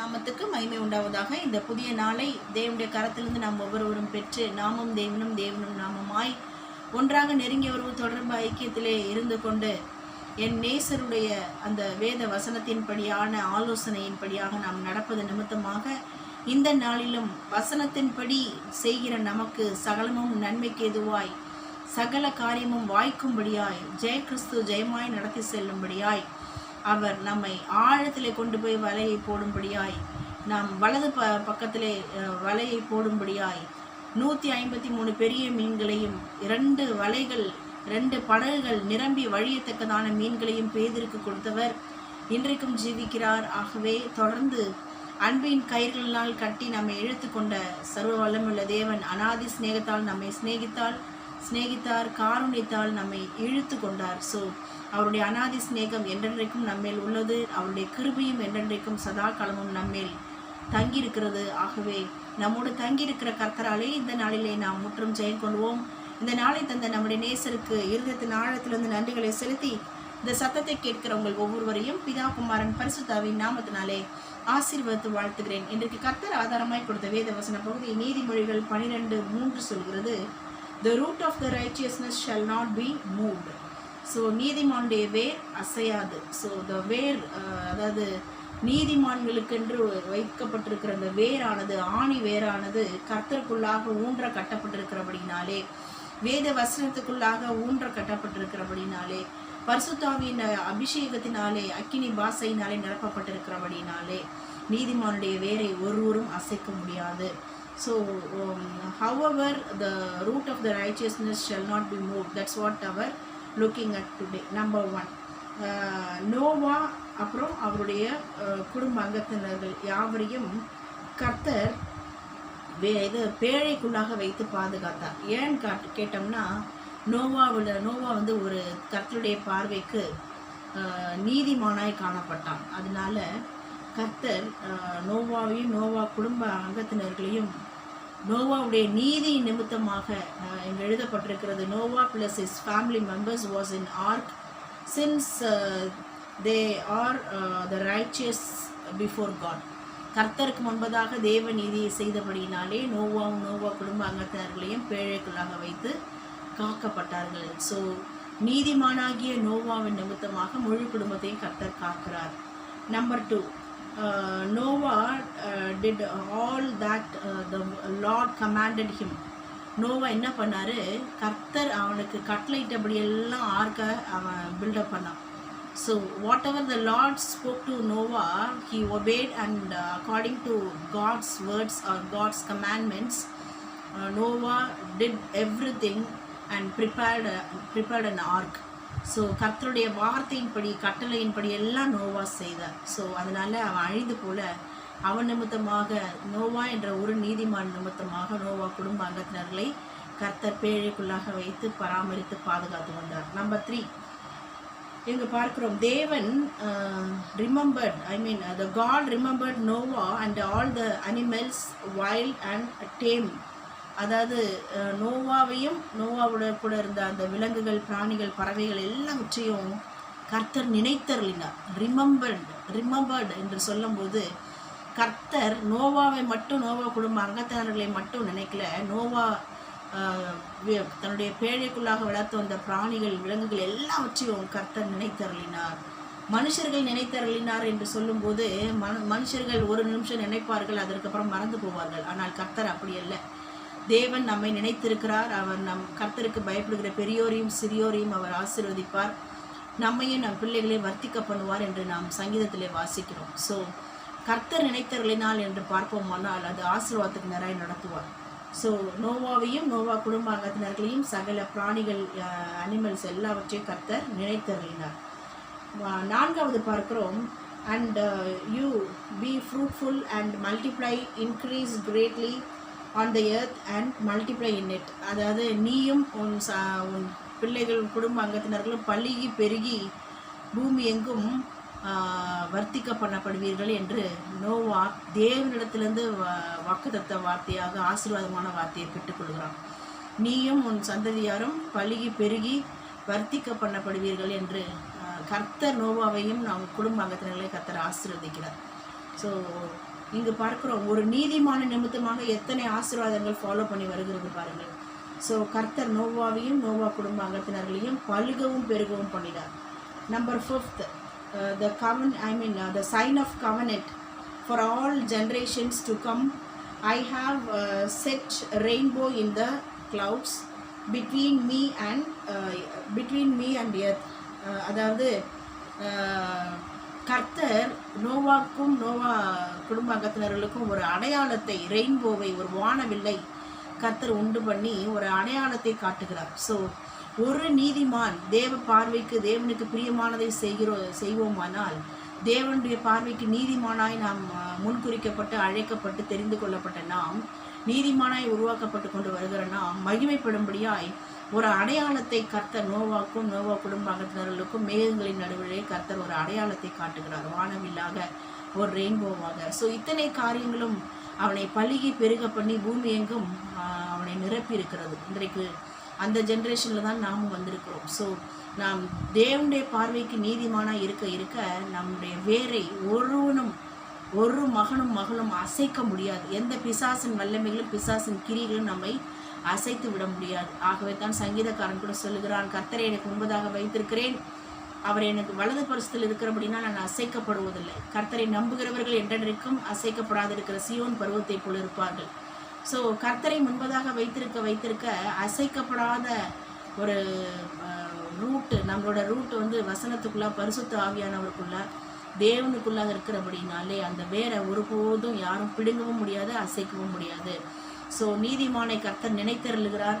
நாமத்துக்கு மகிமை உண்டாவதாக. இந்த புதிய நாளை தேவனுடைய கரத்திலிருந்து நாம் ஒவ்வொருவரும் பெற்று நாமும் தேவனும் நாமமாய் ஒன்றாக நெருங்கிய உறவு தொடர்பு ஐக்கியத்திலே இருந்து கொண்டு என் நேசருடைய அந்த வேத வசனத்தின்படியான ஆலோசனையின்படியாக நாம் நடப்பது நிமித்தமாக இந்த நாளிலும் வசனத்தின்படி செய்கிற நமக்கு சகலமும் நன்மைக்கு எதுவாய் சகல காரியமும் வாய்க்கும்படியாய் ஜெய கிறிஸ்து ஜெயமாய் நடத்தி செல்லும்படியாய் அவர் நம்மை ஆழத்திலே கொண்டு போய் வலையை போடும்படியாய் நாம் வலது பக்கத்திலே வலையை போடும்படியாய் 153 பெரிய மீன்களையும் 2 வலைகள் 2 படகுகள் நிரம்பி வழியத்தக்கதான மீன்களையும் பேதருக்கு கொடுத்தவர் இன்றைக்கும் ஜீவிக்கிறார். ஆகவே தொடர்ந்து அன்பின் கயிறுகளினால் கட்டி நம்மை இழுத்து கொண்ட சர்வ வல்லமுள்ள தேவன் அநாதி சிநேகத்தால் நம்மை சிநேகித்தார், காருண்யத்தால் நம்மை இழுத்து கொண்டார். ஸோ அவருடைய அநாதி சிநேகம் என்றென்றைக்கும் நம்மேல் உள்ளது. அவருடைய கிருபையும் என்றென்றைக்கும் சதா காலமும் நம்மேல் தங்கியிருக்கிறது. ஆகவே நம்மோடு தங்கியிருக்கிற கர்த்தராலே இந்த நாளிலே நாம் முற்றும் ஜெயம் கொள்வோம். இந்த நாளை தந்த நம்முடைய நேசருக்கு இருதயத்தின் ஆழத்திலிருந்து நன்றிகளை செலுத்தி இந்த சத்தத்தை கேட்கிற உங்கள் ஒவ்வொருவரையும் பிதா குமாரன் பரிசுத்தாவின் நாமத்தினாலே ஆசீர்வதித்து வாழ்த்துகிறேன். இன்றைக்கு கர்த்தர் ஆதாரமாய் கொடுத்த வேத வசன பகுதி நீதிமொழிகள் 12:3 சொல்கிறது, The root of the righteousness shall not be moved. So நீதிமானுடைய வேர் அசையாது. ஸோ த வேர் அதாவது நீதிமான்களுக்கென்று வைக்கப்பட்டிருக்கிற அந்த வேரானது ஆணி வேரானது கர்த்தருக்குள்ளாக ஊன்ற கட்டப்பட்டிருக்கிறபடினாலே வேத வசனத்துக்குள்ளாக ஊன்ற கட்டப்பட்டிருக்கிறபடினாலே பரிசுத்தாவின் அபிஷேகத்தினாலே அக்கினி பாசையினாலே நிரப்பப்பட்டிருக்கிறபடினாலே நீதிமானுடைய வேரை ஒருவரும் அசைக்க முடியாது. So however the root of the righteousness shall not be moved. That's what our looking at today. Number 1, Noah அப்புறம் அவருடைய குடும்ப அங்கத்தினர்கள் யாவரையும் கர்த்தர் இது பேழைக்குள்ளாக வைத்து பாதுகாத்தார். ஏன்னு கேட்டோம்னா நோவா வந்து ஒரு கர்த்தருடைய பார்வைக்கு நீதிமானாய் காணப்பட்டான். அதனால கர்த்தர் நோவாவையும் நோவா குடும்ப அங்கத்தினர்களையும் நோவாவுடைய நீதி நிமித்தமாக இங்கு எழுதப்பட்டிருக்கிறது. Noah plus his family members was in ark since they are the righteous before God. கர்த்தருக்கு முன்பதாக தேவ நீதியை செய்தபடியினாலே நோவாவும் நோவா குடும்ப அங்கத்தினர்களையும் பேழைக்குள்ளாக வைத்து காக்கப்பட்டார்கள். ஸோ நீதிமானாகிய நோவாவின் நிமித்தமாக முழு குடும்பத்தையும் கர்த்தர் காக்கிறார். Number 2, Noah did all that the Lord commanded him. Noah என்ன பண்ணாரு, கர்த்தர் அவனுக்கு கட்டளையிட்டபடி எல்லாம் ஆர்க்க அவன் பில்டப் பண்ணான். So whatever the Lord spoke to Noah he obeyed and according to God's words or God's commandments Noah did everything and prepared an ark. So கர்த்தருடைய வார்த்தையின்படி கட்டளையின்படி எல்லாம் நோவா செய்தார். ஸோ அதனால அவன் அழிந்து போல அவன் நிமித்தமாக நோவா என்ற ஒரு நீதிமான் நிமித்தமாக நோவா குடும்ப அங்கத்தினர்களை கர்த்தர் பேழைக்குள்ளாக வைத்து பராமரித்து பாதுகாத்து வந்தார். Number 3, இங்கே பார்க்கிறோம் தேவன் the God remembered Noah and all the animals wild and tame. அதாவது நோவாவையும் நோவாவோட கூட இருந்த அந்த விலங்குகள் பிராணிகள் பறவைகள் எல்லாவற்றையும் கர்த்தர் நினைத்தருளினார். ரிமெம்பர்டு என்று சொல்லும்போது கர்த்தர் நோவாவை மட்டும் நோவா குடும்ப அங்கத்தினர்களை மட்டும் நினைக்கல, நோவா தன்னுடைய பேழைக்குள்ளாக வளர்த்து வந்த பிராணிகள் விலங்குகள் எல்லாவற்றையும் கர்த்தர் நினைத்தருளினார். மனுஷர்கள் நினைத்தருளினார் என்று சொல்லும்போது மனுஷர்கள் ஒரு நிமிஷம் நினைப்பார்கள், அதற்கப்புறம் மறந்து போவார்கள். ஆனால் கர்த்தர் அப்படி அல்ல. தேவன் நம்மை நினைத்திருக்கிறார். அவர் கர்த்தருக்கு பயப்படுகிற பெரியோரையும் சிறியோரையும் அவர் ஆசீர்வதிப்பார். நம்மையும் நம் பிள்ளைகளையும் வர்த்திக்க பண்ணுவார் என்று நாம் சங்கீதத்திலே வாசிக்கிறோம். ஸோ கர்த்தர் நினைத்தருளினால் என்று பார்ப்போமானால் அது ஆசீர்வாதத்துக்கு நிறைய நடத்துவார். ஸோ நோவாவையும் நோவா குடும்ப அங்கத்தினர்களையும் சகல பிராணிகள் அனிமல்ஸ் எல்லாவற்றையும் கர்த்தர் நினைத்தருளினார். 4வது பார்க்கிறோம், and you be fruitful and multiply, increase greatly on the earth and multiply in it. அதாவது நீயும் உன் பிள்ளைகள் குடும்ப அங்கத்தினர்களும் பல்கி பெருகி பூமி எங்கும் வர்த்திக்க பண்ணப்படுவீர்கள் என்று நோவா தேவனிடத்திலிருந்து வாக்குத்தத்த வார்த்தையாக ஆசீர்வாதமான வார்த்தையை பெற்றுக்கொள்கிறான். நீயும் உன் சந்ததியாரும் பல்கி பெருகி வர்த்திக்க பண்ணப்படுவீர்கள் என்று கர்த்தர் நோவாவையும் நம் குடும்ப அங்கத்தினர்களை கர்த்தர் ஆசீர்வதிக்கிறார். ஸோ இங்கு பார்க்கிறோம் ஒரு நீதிமான நிமித்தமாக எத்தனை ஆசீர்வாதங்கள் ஃபாலோ பண்ணி வருகிறது பாருங்கள். ஸோ கர்த்தர் நோவாவையும் நோவா குடும்ப அங்கத்தினர்களையும் பல்கவும் பெருகவும் பண்ணினார். Number 5th, the sign of covenant for all generations to come. I have set rainbow in the clouds between me and earth. அதாவது கர்த்தர் நோவாக்கும் நோவா குடும்ப அங்கத்தினர்களுக்கும் ஒரு அடையாளத்தை, ரெயின்போவை, ஒரு வானவில்லை கர்த்தர் உண்டு பண்ணி ஒரு அடையாளத்தை காட்டுகிறார். ஸோ ஒரு நீதிமான் தேவ பார்வைக்கு, தேவனுக்கு பிரியமானதை செய்வோமானால், தேவனுடைய பார்வைக்கு நீதிமானாய் நாம் முன்குறிக்கப்பட்டு அழைக்கப்பட்டு தெரிந்து கொள்ளப்பட்ட நாம், நீதிமானாய் உருவாக்கப்பட்டு கொண்டு வருகிற நாம் மகிமைப்படும்படியாய் ஒரு அடையாளத்தை கர்த்தர் நோவாக்கும் நோவா குடும்ப அங்கத்தினர்களுக்கும் மேகங்களின் நடுவிலே கர்த்தர் ஒரு அடையாளத்தை காட்டுகிறார், வானவில்லாக, ஒரு ரெயின்போவாக. ஸோ இத்தனை காரியங்களும் அவனை பலுகி பெருக பண்ணி பூமி எங்கும் அவனை நிரப்பி இருக்கிறது. இன்றைக்கு அந்த ஜென்ரேஷனில் தான் நாமும் வந்திருக்கிறோம். ஸோ நாம் தேவனுடைய பார்வைக்கு நீதிமானாக இருக்க நம்முடைய வேரை ஒரு மகனும் அசைக்க முடியாது. எந்த பிசாசின் வல்லமைகளும் பிசாசின் கிரிகளும் நம்மை அசைத்து விட முடியாது. ஆகவே தான் சங்கீதக்காரன் கூட சொல்லுகிறான், கர்த்தரை எனக்கு முன்பதாக வைத்திருக்கிறேன், அவர் எனக்கு வலது பரிசுத்தில் இருக்கிறபடினா நான் அசைக்கப்படுவதில்லை. கர்த்தரை நம்புகிறவர்கள் என்றென்றைக்கும் அசைக்கப்படாதிருக்கிற சீயோன் பருவத்தை போல் இருப்பார்கள். ஸோ கர்த்தரை முன்பதாக வைத்திருக்க அசைக்கப்படாத ஒரு ரூட்டு, நம்மளோட ரூட்டு வந்து வசனத்துக்குள்ளே, பரிசுத்த ஆவியானவருக்குள்ள, தேவனுக்குள்ளாக இருக்கிறபடினாலே அந்த வேரை ஒருபோதும் யாரும் பிடுங்கவும் முடியாது, அசைக்கவும் முடியாது. ஸோ நீதிமானை கர்த்தர் நினைத்தருளுகிறார்.